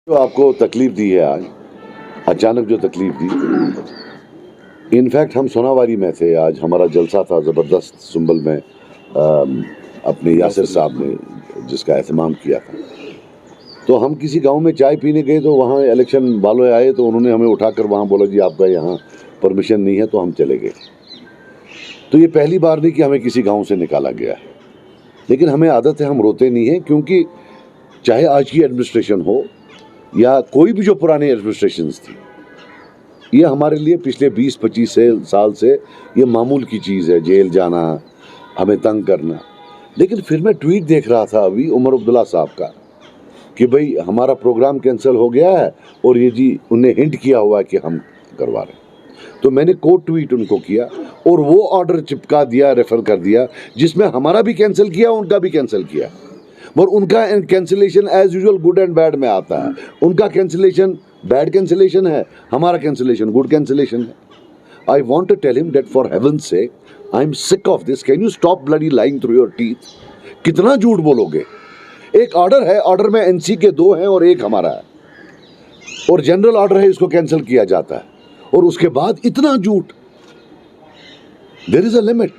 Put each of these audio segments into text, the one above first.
जो आपको तकलीफ दी है आज, अचानक जो तकलीफ दी, इनफैक्ट हम सोनावारी में थे, आज हमारा जलसा था ज़बरदस्त सुंबल में, अपने यासिर साहब ने जिसका एहतमाम किया था। तो हम किसी गांव में चाय पीने गए तो वहाँ इलेक्शन वाले आए तो उन्होंने हमें उठाकर वहाँ बोला जी आपका यहाँ परमिशन नहीं है, तो हम चले गए। तो ये पहली बार नहीं कि हमें किसी गांव से निकाला गया है, लेकिन हमें आदत है, हम रोते नहीं हैं, क्योंकि चाहे आज की एडमिनिस्ट्रेशन हो या कोई भी जो पुरानी एडमिनिस्ट्रेशंस थी, ये हमारे लिए पिछले 20-25 साल से ये मामूल की चीज़ है, जेल जाना, हमें तंग करना। लेकिन फिर मैं ट्वीट देख रहा था अभी उमर अब्दुल्ला साहब का कि भाई हमारा प्रोग्राम कैंसिल हो गया है और ये जी उन्हें हिंट किया हुआ है कि हम करवा रहे हैं। तो मैंने कोट ट्वीट उनको किया और वो ऑर्डर चिपका दिया, रेफर कर दिया, जिसमें हमारा भी कैंसिल किया, उनका भी कैंसिल किया। और उनका cancellation as usual good and bad में आता है। उनका कैंसिलेशन बैड कैंसिलेशन है, हमारा कैंसिलेशन गुड कैंसिलेशन है। I want to tell him that for heaven's sake I am sick of this, can you stop bloody lying through your teeth. कितना झूठ बोलोगे? एक ऑर्डर है, ऑर्डर में एनसी के 2 हैं और 1 हमारा है, और जनरल ऑर्डर है, इसको कैंसिल किया जाता है, और उसके बाद इतना झूठ। There is a limit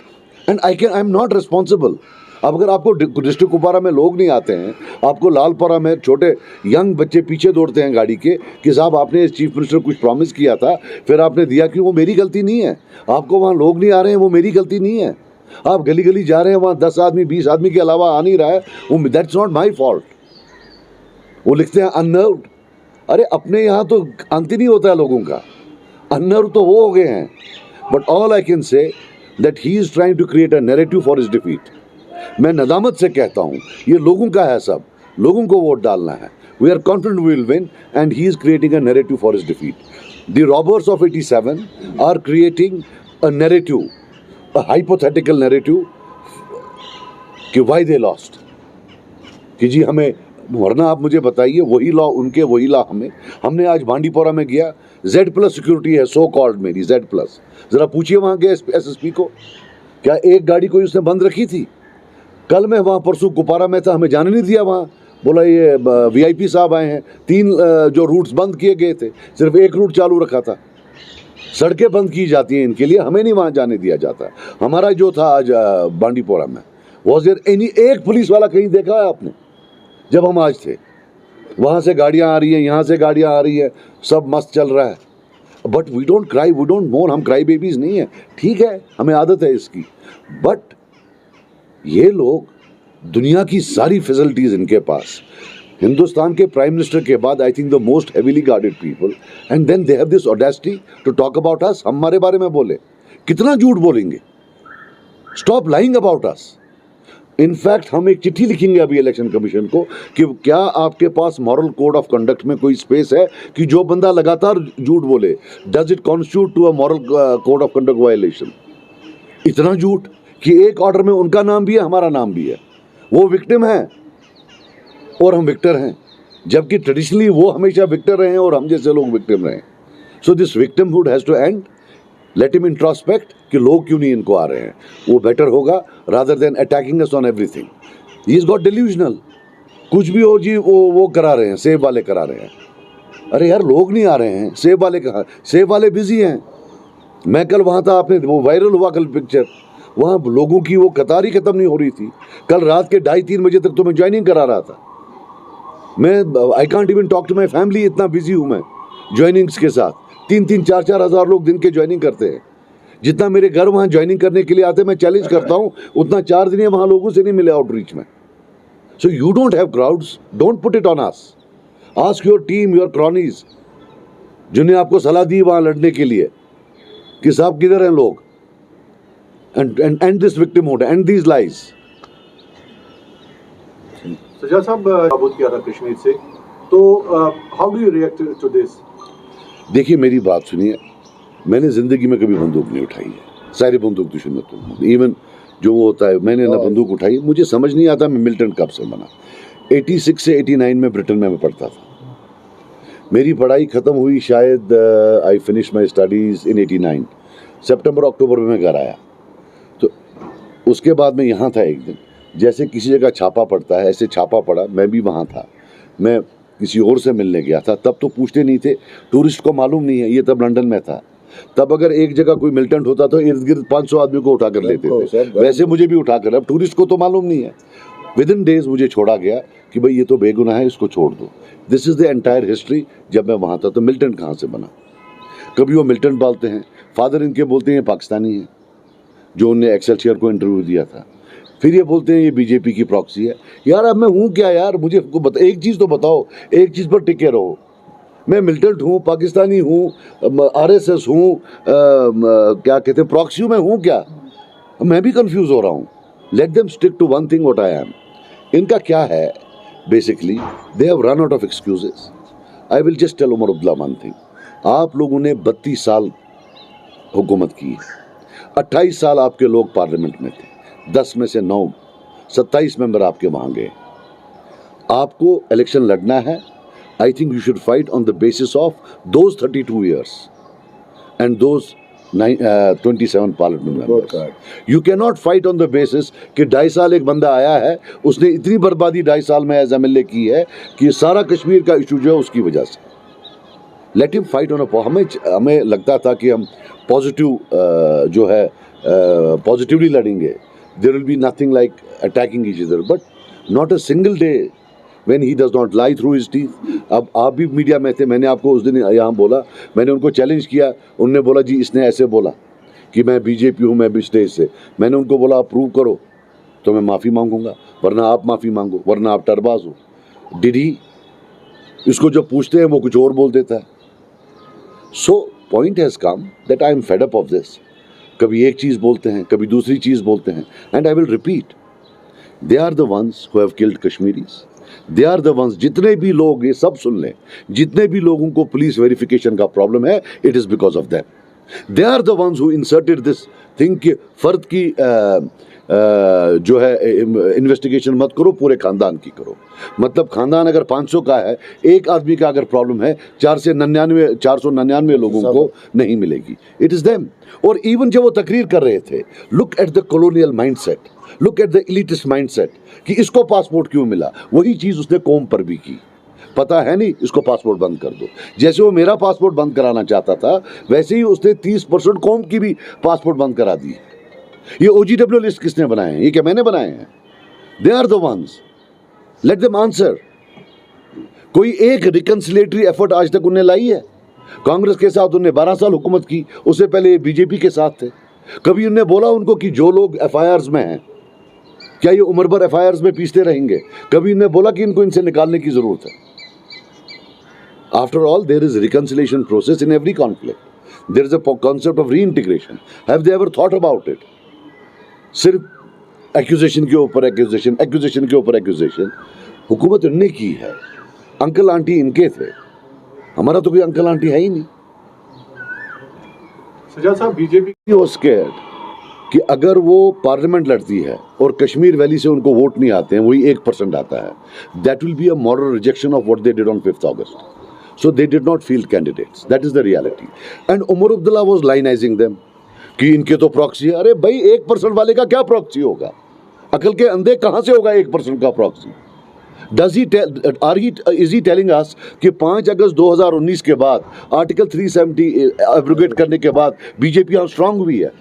and I am not responsible. अब अगर आपको डिस्ट्रिक्ट कुपवारा में लोग नहीं आते हैं, आपको लालपुरा में छोटे यंग बच्चे पीछे दौड़ते हैं गाड़ी के कि साहब आपने चीफ मिनिस्टर कुछ प्रॉमिस किया था, फिर आपने दिया क्यों, वो मेरी गलती नहीं है। आपको वहाँ लोग नहीं आ रहे हैं, वो मेरी गलती नहीं है। आप गली गली जा रहे हैं, वहाँ 10 आदमी 20 आदमी के अलावा आ नहीं रहा है, वो दैट्स नॉट माई फॉल्ट। वो लिखते हैं अननर्व्ड। अरे अपने यहाँ तो अंत ही नहीं होता है लोगों का, अननर्व तो वो हो गए हैं। But all I can say that he is trying to create a narrative for his defeat. मैं नदामत से कहता हूँ, ये लोगों का है, सब लोगों को वोट डालना है। We are confident we will win and he is creating a narrative for his defeat. The robbers of 87 are creating a narrative, a hypothetical narrative कि why they lost, कि जी हमें, वरना आप मुझे बताइए, वही लॉ उनके, वही लॉ हमें। हमने आज बांडीपोरा में गया, Z+ सिक्योरिटी है सो कॉल्ड मेरी Z+। जरा पूछिए वहाँ के SSP को, क्या एक गाड़ी कोई उसने बंद रखी थी? कल मैं वहाँ परसों कुपवारा में था, हमें जाने नहीं दिया वहाँ, बोला ये VIP साहब आए हैं। 3 जो रूट्स बंद किए गए थे, सिर्फ 1 रूट चालू रखा था। सड़कें बंद की जाती हैं इनके लिए, हमें नहीं वहाँ जाने दिया जाता। हमारा जो था आज बांडीपोरा में, वॉज देयर एनी एक पुलिस वाला कहीं देखा है आपने? जब हम आज थे, वहाँ से गाड़ियाँ आ रही हैं, यहाँ से गाड़ियाँ आ रही हैं, सब मस्त चल रहा है। But we don't cry, we don't mourn, हम क्राई बेबीज नहीं है। ठीक है, हमें आदत है इसकी, बट ये लोग, दुनिया की सारी फैसिलिटीज़ इनके पास, हिंदुस्तान के प्राइम मिनिस्टर के बाद I think the most heavily guarded people, and then they have this audacity to talk about us. हमारे बारे में बोले, कितना झूठ बोलेंगे? Stop lying about us. In fact हम एक चिट्ठी लिखेंगे अभी इलेक्शन कमीशन को कि क्या आपके पास मॉरल कोड ऑफ कंडक्ट में कोई स्पेस है कि जो बंदा लगातार झूठ बोले, does it constitute to a moral code of conduct violation? इतना झूठ कि एक ऑर्डर में उनका नाम भी है, हमारा नाम भी है। वो विक्टिम है और हम विक्टर हैं, जबकि ट्रेडिशनली वो हमेशा विक्टर रहे हैं और हम जैसे लोग विक्टिम रहे हैं। So this victimhood has to end. Let him introspect कि लोग क्यों नहीं इनको आ रहे हैं, वो बेटर होगा rather than attacking us on everything. He is got delusional, कुछ भी हो जी वो करा रहे हैं, सेब वाले करा रहे हैं। अरे यार लोग नहीं आ रहे हैं, सेब वाले कहाँ? सेब वाले बिजी हैं। मैं कल वहाँ था, आपने वो वायरल हुआ कल पिक्चर, वहाँ लोगों की वो कतार ही खत्म नहीं हो रही थी। कल रात के 2:30-3 बजे तक तो मैं ज्वाइनिंग करा रहा था। मैं I can't even talk to my family, इतना बिजी हूँ मैं ज्वाइनिंग्स के साथ। 3-3, 4-4 हज़ार लोग दिन के ज्वाइनिंग करते हैं। जितना मेरे घर वहाँ ज्वाइनिंग करने के लिए आते हैं, मैं चैलेंज करता हूँ, उतना 4 दिन वहाँ लोगों से नहीं मिले आउटरीच में। So you don't have crowds, don't put it on us. Ask your team, your cronies, जिन्हें आपको सलाह दी वहाँ लड़ने के लिए कि साहब किधर हैं लोग, and this victimhood and these lies. Sajad साहब नाबूद किया था कश्मीर से, तो how do you react to this? देखिए मेरी बात सुनिए, मैंने ज़िंदगी में कभी बंदूक नहीं उठाई है, सारी बंदूक दुश्मन में तो इवन जो वो होता है, मैंने ना बंदूक उठाई। मुझे समझ नहीं आता मैं मिलिटेंट कब से बना। 86 से 89 में ब्रिटेन में मैं पढ़ता था। मेरी पढ़ाई ख़त्म हुई शायद, आई फिनिश माई स्टडीज़ इन 89 सितंबर अक्टूबर में मैं घर आया। तो उसके बाद मैं यहाँ था एक दिन, जैसे किसी जगह छापा पड़ता है ऐसे छापा पड़ा, मैं भी वहाँ था। मैं किसी और से मिलने गया था, तब तो पूछते नहीं थे, टूरिस्ट को मालूम नहीं है, ये तब लंदन में था। तब अगर एक जगह कोई मिलिटेंट होता तो इर्द गिर्द 500 आदमी को उठा कर लेते थे, वैसे मुझे भी उठा कर, अब टूरिस्ट को तो मालूम नहीं है। विद इन डेज मुझे छोड़ा गया कि भाई ये तो बेगुनाह है, इसको छोड़ दो। This is the entire history. जब मैं वहाँ था तो मिलिटेंट कहाँ से बना? कभी वो मिलिटेंट बोलते हैं, फादर इनके बोलते हैं पाकिस्तानी है, जो उनने एक्सेलसियर को इंटरव्यू दिया था। फिर ये बोलते हैं ये बीजेपी की प्रॉक्सी है। यार अब मैं हूँ क्या यार? मुझे एक चीज़ तो बताओ, एक चीज़ पर टिके रहो। मैं मिलिटेंट हूँ, पाकिस्तानी हूँ, आरएसएस हूँ, क्या कहते हैं प्रॉक्सी में हूँ क्या? मैं भी कंफ्यूज हो रहा हूँ। Let them stick to one thing what I am. इनका क्या है basically, they have run out of excuses. I will just tell Omar Abdullah one thing. आप लोगों ने 32 साल हुकूमत की, 28 साल आपके लोग पार्लियामेंट में थे, 10 में से 9, 27 मेंबर आपके वहाँ गए। आपको इलेक्शन लड़ना है। I think you should fight on the basis of those 32 years and those 27 parliament members. You cannot fight on the basis कि 2.5 साल एक बंदा आया है, उसने इतनी बर्बादी 2.5 साल में एज एमएलए की है कि सारा कश्मीर का इशू जो है उसकी वजह से। Let him fight on a हमें लगता था कि हम पॉजिटिव जो है पॉजिटिवली लड़ेंगे। There will be nothing like attacking each other, but not a single day when he does not lie through his teeth. अब आप भी मीडिया में थे, मैंने आपको उस दिन यहाँ बोला, मैंने उनको चैलेंज किया, उनने बोला जी इसने ऐसे बोला कि मैं बीजेपी हूँ, मैं भी स्टेज से। मैंने उनको बोला आप प्रूव करो तो मैं माफ़ी मांगूंगा, वरना आप माफ़ी मांगो, वरना आप टरबाज हो। Did he? इसको जब पूछते हैं वो कुछ और बोल देता है। So point has come that I am fed up of this. कभी एक चीज़ बोलते हैं, कभी दूसरी चीज़ बोलते हैं, and I will repeat, they are the ones who have killed Kashmiris. They are the ones, जितने भी लोग, ये सब सुन लें, जितने भी लोगों को पुलिस वेरिफिकेशन का प्रॉब्लम है, it is because of them. They are the ones who inserted this thing कि फर्द की जो है इन्वेस्टिगेशन मत करो, पूरे खानदान की करो। मतलब खानदान अगर 500 का है, एक आदमी का अगर प्रॉब्लम है, 499 लोगों को नहीं मिलेगी। It is them. और इवन जब वो तकरीर कर रहे थे, look at the colonial mindset, look at the elitist mindset कि इसको पासपोर्ट क्यों मिला। वही चीज़ उसने कौम पर भी की। पता है नहीं, इसको पासपोर्ट बंद कर दो। जैसे वो मेरा पासपोर्ट बंद कराना चाहता था, वैसे ही उसने 30% कौम की भी पासपोर्ट बंद करा दी। ये OGW लिस्ट किसने बनाए हैं? ये क्या मैंने बनाए हैं? They are the ones, let them answer. कोई एक रिकंसिलेटरी एफर्ट आज तक उन्हें लाई है? कांग्रेस के साथ उन्हें 12 साल हुकूमत की, उससे पहले बीजेपी के साथ थे। कभी उन्हें बोला उनको कि जो लोग FIRs में हैं, क्या ये उम्र भर FIRs में पीसते रहेंगे? कभी उन्हें बोला कि इनको इनसे निकालने की जरूरत है? After all, there is a reconciliation process in every conflict. There is a concept of reintegration. Have they ever thought about it? सिर्फ एक्यूजेशन के ऊपर एक्यूजेशन, एक्यूजेशन के ऊपर एक्यूजेशन। हुकूमत उनने की है, अंकल आंटी इनके थे, हमारा तो कोई अंकल आंटी है ही नहीं। सजाद साहब, बीजेपी वो स्कैर्ड कि अगर वो पार्लियामेंट लड़ती है और कश्मीर वैली से उनको वोट नहीं आते हैं, वही 1% आता है, that will be a model rejection of what they did on 5th August. So they did not field candidates. That is the reality. And Umar Abdullah was lionizing them कि इनके तो प्रॉक्सी है। अरे भाई 1% वाले का क्या प्रॉक्सी होगा? अकल के अंधे कहाँ से होगा 1% का proxy? Is he telling us कि 5 अगस्त 2019 के बाद आर्टिकल 370 एब्रोगेट करने के बाद बीजेपी यहाँ स्ट्रांग हुई है?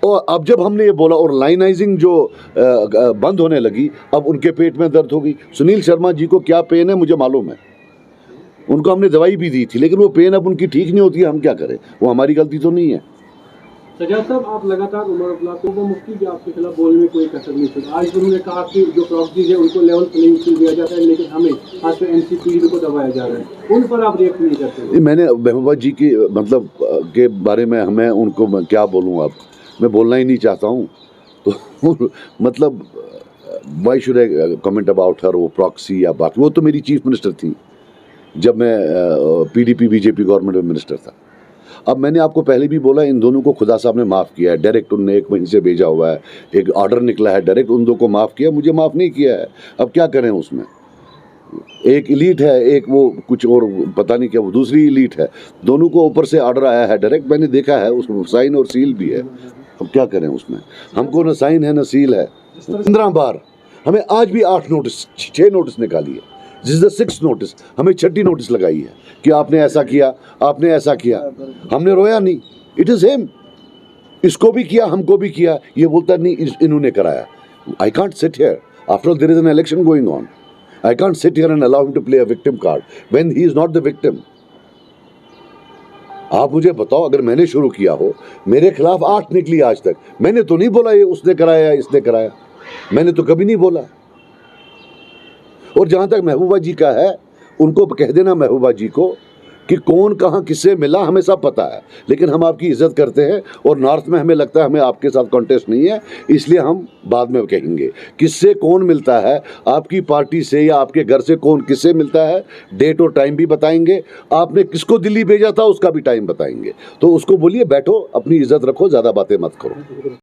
और अब जब हमने ये बोला और लाइनाइजिंग जो बंद होने लगी, अब उनके पेट में दर्द हो गई। सुनील शर्मा जी को क्या पेन है मुझे मालूम है, उनको हमने दवाई भी दी थी, लेकिन वो पेन अब उनकी ठीक नहीं होती है। हम क्या करें? वो हमारी गलती तो नहीं है। सजाद साहब, आप लगातार उमर अब्दुल्ला को वो मुफ्ती के आपके खिलाफ बोलने में कोई कसर नहीं छोड़ी। आज उन्होंने कहा कि जो प्रॉक्सीज है उनको लेवल प्लेइंग फील्ड दिया जाता है, लेकिन हमें आज पे NCP को दबाया जा रहा है। उन पर आप रिएक्ट नहीं करते? मैंने महबूबा जी की मतलब के बारे में हमें उनको क्या बोलूँ, अब मैं बोलना ही नहीं चाहता हूँ। तो मतलब why should I comment about her, वो प्रॉक्सी या बाकी। वो तो मेरी चीफ मिनिस्टर थी जब मैं PDP BJP गवर्नमेंट में मिनिस्टर था। अब मैंने आपको पहले भी बोला, इन दोनों को खुदा साहब ने माफ़ किया है डायरेक्ट। उनने 1 महीने से भेजा हुआ है, एक ऑर्डर निकला है डायरेक्ट, उन दो को माफ़ किया, मुझे माफ़ नहीं किया है। अब क्या करें उसमें? एक इलीट है, एक वो कुछ और पता नहीं क्या, वो दूसरी इलीट है। दोनों को ऊपर से ऑर्डर आया है डायरेक्ट, मैंने देखा है, उसमें साइन और सील भी है। अब क्या करें उसमें? हमको न साइन है न सील है। 15 बार हमें आज भी 8 नोटिस 6 नोटिस निकाली है। This is the 6th notice, हमें 6ठी नोटिस लगाई है कि आपने ऐसा किया, आपने ऐसा किया। हमने रोया नहीं, इट इज हिम। इसको भी किया, हमको भी किया। ये बोलता नहीं इन्होंने कराया। I can't sit here, after all there is an election going on. I can't sit here and allow him to play a victim card when he is not the victim. आप मुझे बताओ, अगर मैंने शुरू किया हो, मेरे खिलाफ 8 निकली आज तक, मैंने तो नहीं बोला ये उसने कराया इसने कराया, मैंने तो कभी नहीं बोला। और जहां तक महबूबा जी का है, उनको कह देना महबूबा जी को कि कौन कहां किससे मिला, हमें सब पता है, लेकिन हम आपकी इज्जत करते हैं। और नॉर्थ में हमें लगता है हमें आपके साथ कॉन्टेस्ट नहीं है, इसलिए हम बाद में कहेंगे किससे कौन मिलता है, आपकी पार्टी से या आपके घर से कौन किससे मिलता है, डेट और टाइम भी बताएंगे। आपने किसको दिल्ली भेजा था उसका भी टाइम बताएंगे। तो उसको बोलिए बैठो, अपनी इज्जत रखो, ज़्यादा बातें मत करो।